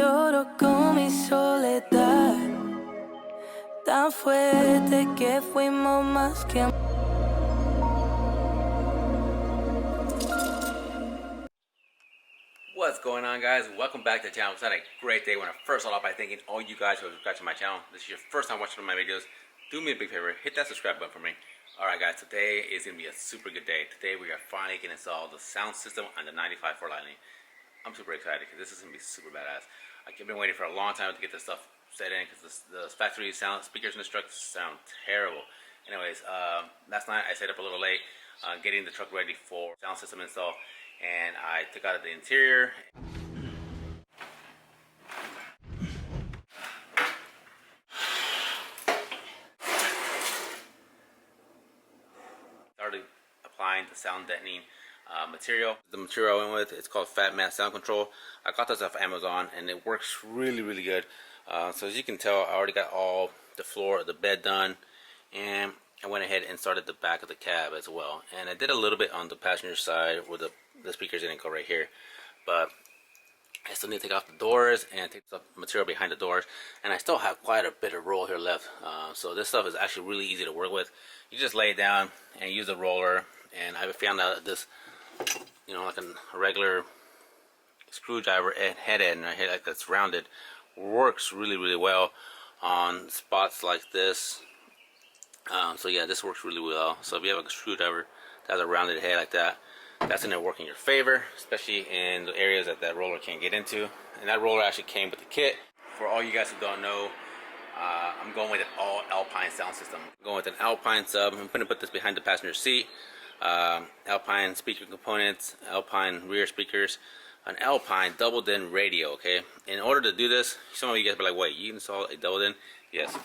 lloro con mi soledad, tan fuerte que fuimos más que. What's going on, guys? Welcome back to the channel. It's had a great day when I first started off by thanking all you guys who have subscribed to my channel. This is your first time watching my videos. Do me a big favor, hit that subscribe button for me. Alright guys, today is going to be a super good day. Today we are finally going to install the sound system on the 95 Ford Lightning. I'm super excited because this is going to be super badass. I've been waiting for a long time to get this stuff set in because the factory sound speakers in this truck sound terrible. Anyways, last night I stayed up a little late getting the truck ready for sound system install, and I took out the interior. Started applying the sound deadening material. The material I went with, it's called Fat Mat Sound Control. I got this off Amazon and it works really good. So as you can tell, I already got all the floor, the bed done, and I went ahead and started the back of the cab as well. And I did a little bit on the passenger side where the speakers didn't go right here, but I still need to take off the doors and take the material behind the doors, and I still have quite a bit of roll here left. So this stuff is actually really easy to work with. You just lay it down and use a roller, and I found out that this, you know, like a regular screwdriver head end right here, like that's rounded, works really well on spots like this. So yeah, this works really well. So if you have a screwdriver that has a rounded head like that, that's going to work in your favor, especially in the areas that roller can't get into. And that roller actually came with the kit. For all you guys who don't know, I'm going with an all Alpine sound system. I'm going with an Alpine sub. I'm going to put this behind the passenger seat. Alpine speaker components, Alpine rear speakers, an Alpine double din radio. Okay, in order to do this, some of you guys be like, wait, you install a double din? Yes,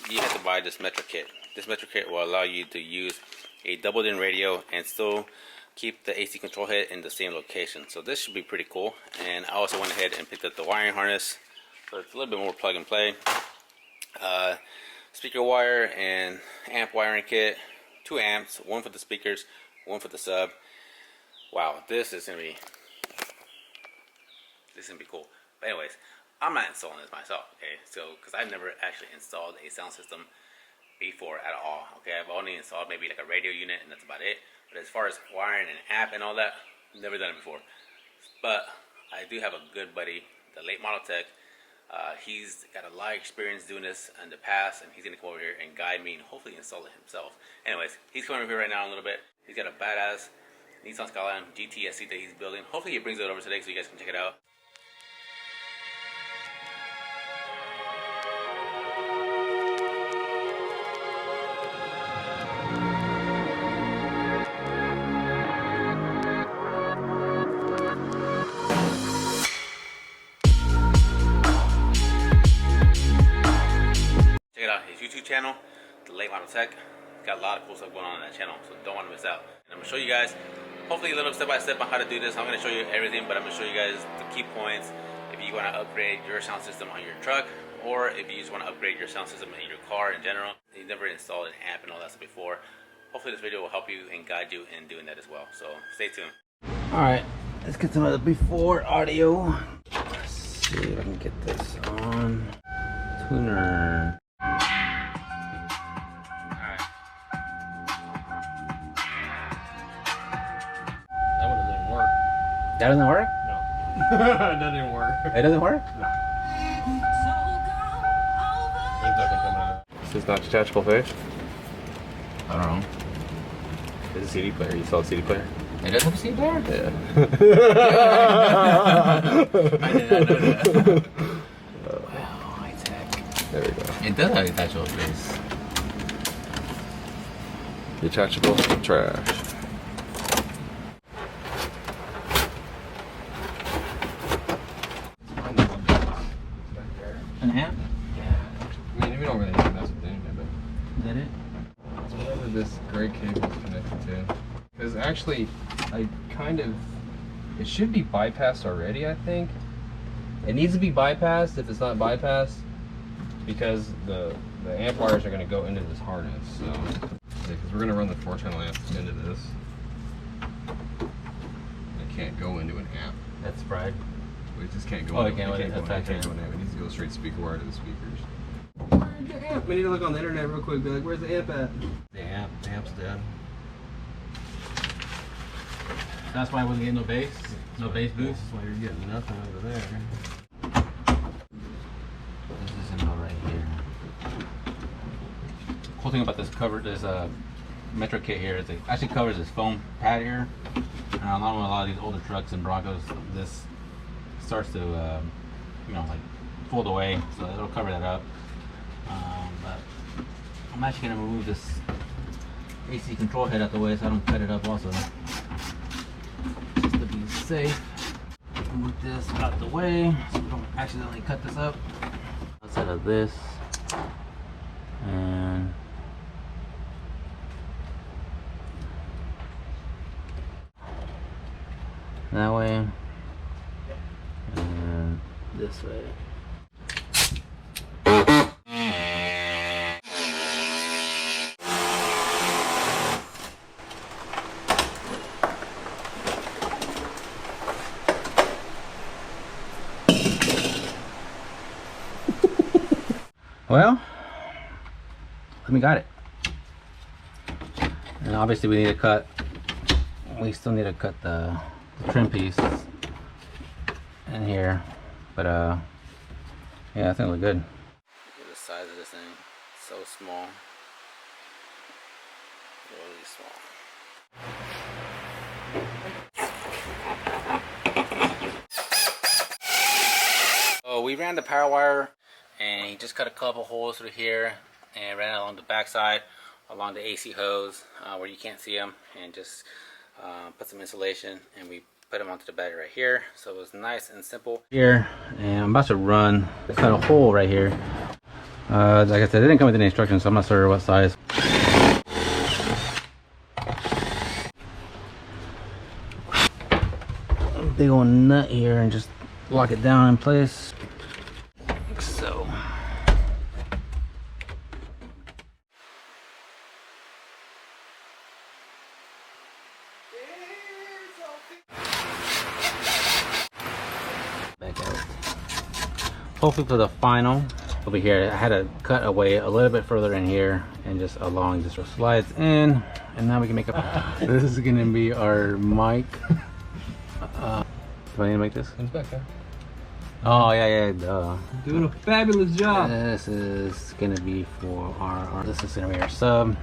you have to buy this Metra Kit. This Metra Kit will allow you to use a double din radio and still keep the AC control head in the same location. So this should be pretty cool. And I also went ahead and picked up the wiring harness, so it's a little bit more plug and play. Speaker wire and amp wiring kit, 2 amps, one for the speakers, one for the sub. Wow, this is gonna be cool. But anyways, I'm not installing this myself, okay? So because I've never actually installed a sound system before at all. Okay, I've only installed maybe like a radio unit, and that's about it. But as far as wiring and amp and all that, never done it before. But I do have a good buddy, the late model tech. He's got a lot of experience doing this in the past, and he's gonna come over here and guide me and hopefully install it himself. Anyways, he's coming over here right now in a little bit. He's got a badass Nissan Skyline GTSC that he's building. Hopefully he brings it over today so you guys can check it out. Check it out, his YouTube channel, the Late Model Tech. Got a lot of cool stuff going on that channel, so don't want to miss out. And I'm going to show you guys, hopefully a little step by step on how to do this. I'm going to show you everything, but I'm going to show you guys the key points if you want to upgrade your sound system on your truck, or if you just want to upgrade your sound system in your car in general. You've never installed an amp and all that stuff before. Hopefully this video will help you and guide you in doing that as well, so stay tuned. Alright, let's get some of the before audio. Let's see if I can get this on. Tuner. That doesn't work? No. That doesn't work. It doesn't work? No. There's nothing coming out. This is not detachable face? I don't know. It's a CD player. You saw a CD player? It does have a CD player? Yeah. I did not know that. Wow, high tech. There we go. It does have a detachable face. Detachable trash. An amp? Yeah. I mean, we don't really need to mess with any of it. Is that it? It's whatever this gray cable is connected to. Because actually, it should be bypassed already, I think. It needs to be bypassed if it's not bypassed, because the amp wires are going to go into this harness. So, because we're going to run the 4-channel amps into this. It can't go into an amp. That's fried. It just can't go. Oh, in, it can't. It can't go in. It needs to go straight speaker wire to the speakers. Where's the amp? We need to look on the internet real quick. Be like, where's the amp at? The amp's dead. That's why I wasn't getting no bass. No bass boost. That's why you're getting nothing over there. This is info right here. Cool thing about this cover, this Metra Kit here is it actually covers this foam pad here. And along with a lot of these older trucks and Broncos, this starts to, you know, like fold away, so it'll cover that up. But I'm actually gonna remove this AC control head out the way so I don't cut it up also. Just to be safe. Move this out the way so we don't accidentally cut this up. Outside of this, and that way, and this way. Well, we got it. And obviously we need to cut, we still need to cut the trim piece in here. But yeah, I think it looks good. Look at the size of this thing. So small. Really small. So we ran the power wire, and he just cut a couple holes through here and ran it along the backside, along the AC hose where you can't see them, and just put some insulation, and we put them onto the battery right here. So it was nice and simple here. And I'm about to cut a hole right here. Like I said, it didn't come with any instructions, so I'm not sure what size. Big old nut here and just lock it down in place. Like so. Back out. Hopefully for the final over here, I had to cut away a little bit further in here and just along this slides in, and now we can make up. This is gonna be our mic. Do I need to make this? It's back there. Oh yeah, duh. Doing a fabulous job. This is gonna be for our this is gonna be our sub.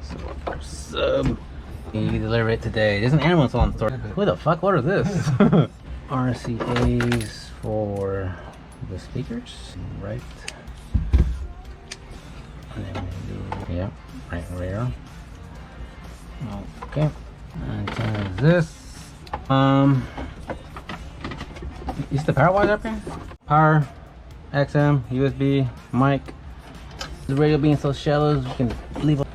So our sub. You deliver it today. There's an ambulance on the store. Who the fuck? What are this? RCAs for the speakers, right? And then we do, yeah, right rear. Okay. And then this. Is the power wires up here? Power, XM, USB, mic. The radio being so shallow, we can leave it.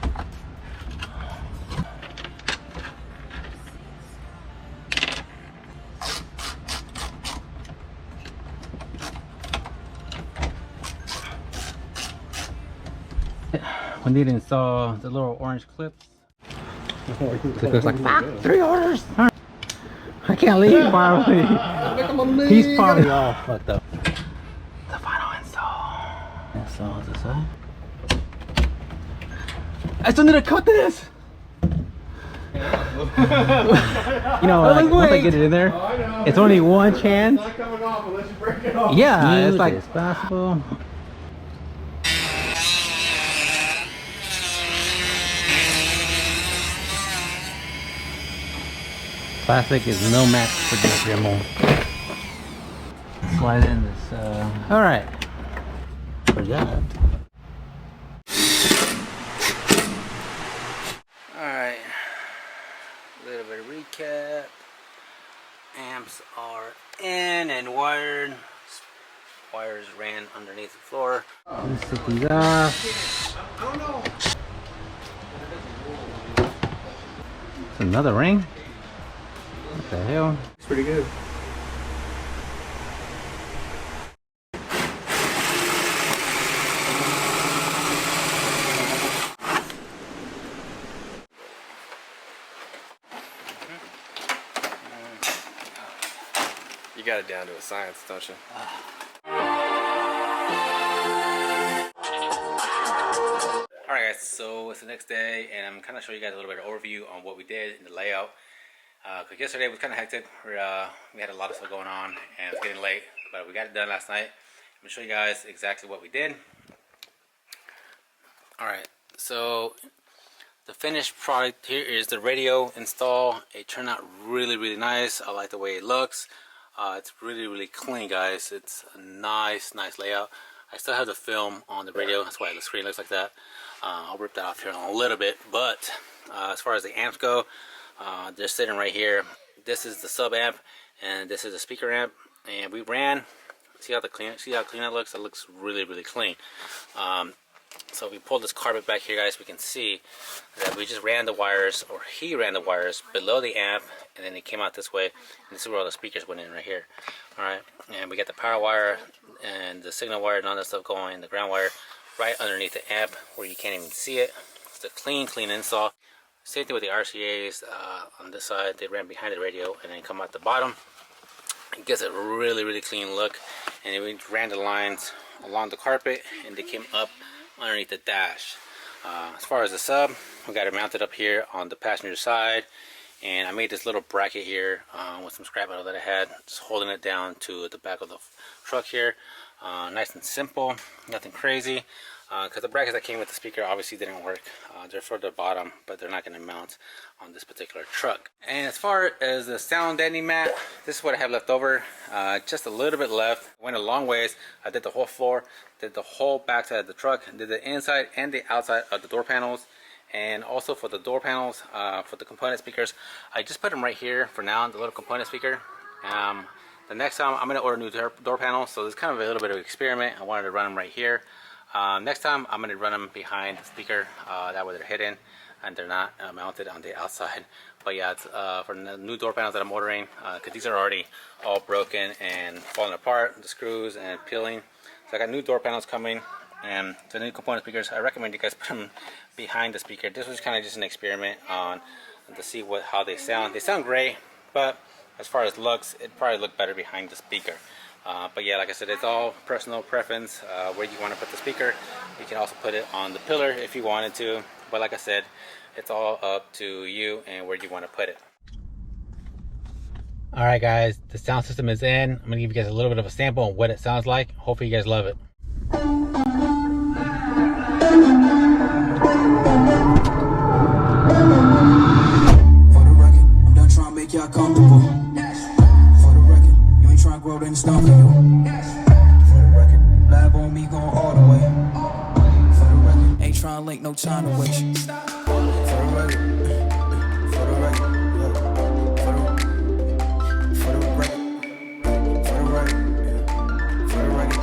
We need to install the little orange clips. It looks like, fuck, 3 orders. I can't leave probably. He's probably all fucked up. The final install. Install this side. I still need to cut this. You know, like, once I get it in there, it's only one chance. It's not coming off unless you break it off. Yeah, it's like it's possible. Plastic is no match for this Dremel. Slide in this, alright. Forgot. Alright. A little bit of recap. Amps are in and wired. Wires ran underneath the floor. Let's take these off. I don't know. It's another ring. What the hell? It's pretty good. You got it down to a science, don't you? Alright guys, so it's the next day and I'm kind of showing you guys a little bit of overview on what we did in the layout. Because yesterday was kind of hectic. We had a lot of stuff going on and it's getting late, but we got it done last night. I'm going to show you guys exactly what we did. Alright, so the finished product here is the radio install. It turned out really nice. I like the way it looks. It's really clean, guys. It's a nice layout. I still have the film on the radio, that's why the screen looks like that. I'll rip that off here in a little bit, but as far as the amps go, they're sitting right here. This is the sub amp and this is the speaker amp, and we ran, see how clean it looks? It looks really clean. So if we pull this carpet back here, guys, we can see that we just ran the wires, or he ran the wires below the amp, and then it came out this way, and this is where all the speakers went in right here. Alright, and we got the power wire and the signal wire and all that stuff going, the ground wire right underneath the amp where you can't even see it. It's a clean install. Same thing with the RCAs on this side. They ran behind the radio and then come out the bottom. It gives a really clean look. And then we ran the lines along the carpet and they came up underneath the dash. As far as the sub, we got it mounted up here on the passenger side, and I made this little bracket here with some scrap metal that I had, just holding it down to the back of the truck here. Nice and simple, nothing crazy, because the brackets that came with the speaker obviously didn't work. They're for the bottom, but they're not going to mount on this particular truck. And as far as the sound deadening mat, this is what I have left over. Just a little bit left. Went a long ways. I did the whole floor, did the whole backside of the truck, did the inside and the outside of the door panels. And also for the door panels, for the component speakers, I just put them right here for now, the little component speaker. The next time I'm going to order new door panels, so it's kind of a little bit of an experiment. I wanted to run them right here. Next time I'm going to run them behind the speaker, that way they're hidden and they're not mounted on the outside. But yeah, it's for the new door panels that I'm ordering, because these are already all broken and falling apart, the screws and peeling. So I got new door panels coming, and the new component speakers, I recommend you guys put them behind the speaker. This was kind of just an experiment on to see how they sound. They sound great, but as far as looks, it probably look better behind the speaker. But yeah, like I said, it's all personal preference where you want to put the speaker. You can also put it on the pillar if you wanted to, but like I said, it's all up to you and where you want to put it. Alright guys, the sound system is in. I'm going to give you guys a little bit of a sample on what it sounds like. Hopefully you guys love it. For the record, I'm done trying to make y'all comfortable. For the record, you ain't trying to grow, then it's not for you. For the record, lab on me going all the way. For the record, ain't trying to link, no time to waste. For the record, for the record, for the record, for the record, for the record,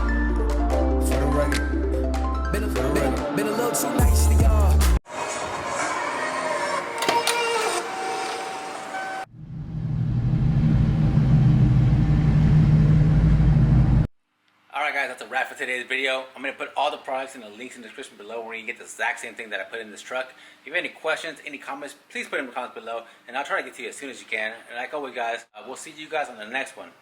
for the record. Been a little too nice to y'all. Alright guys, that's a wrap for today's video. I'm going to put all the products in the links in the description below where you can get the exact same thing that I put in this truck. If you have any questions, any comments, please put them in the comments below and I'll try to get to you as soon as you can. And like always guys, we'll see you guys on the next one.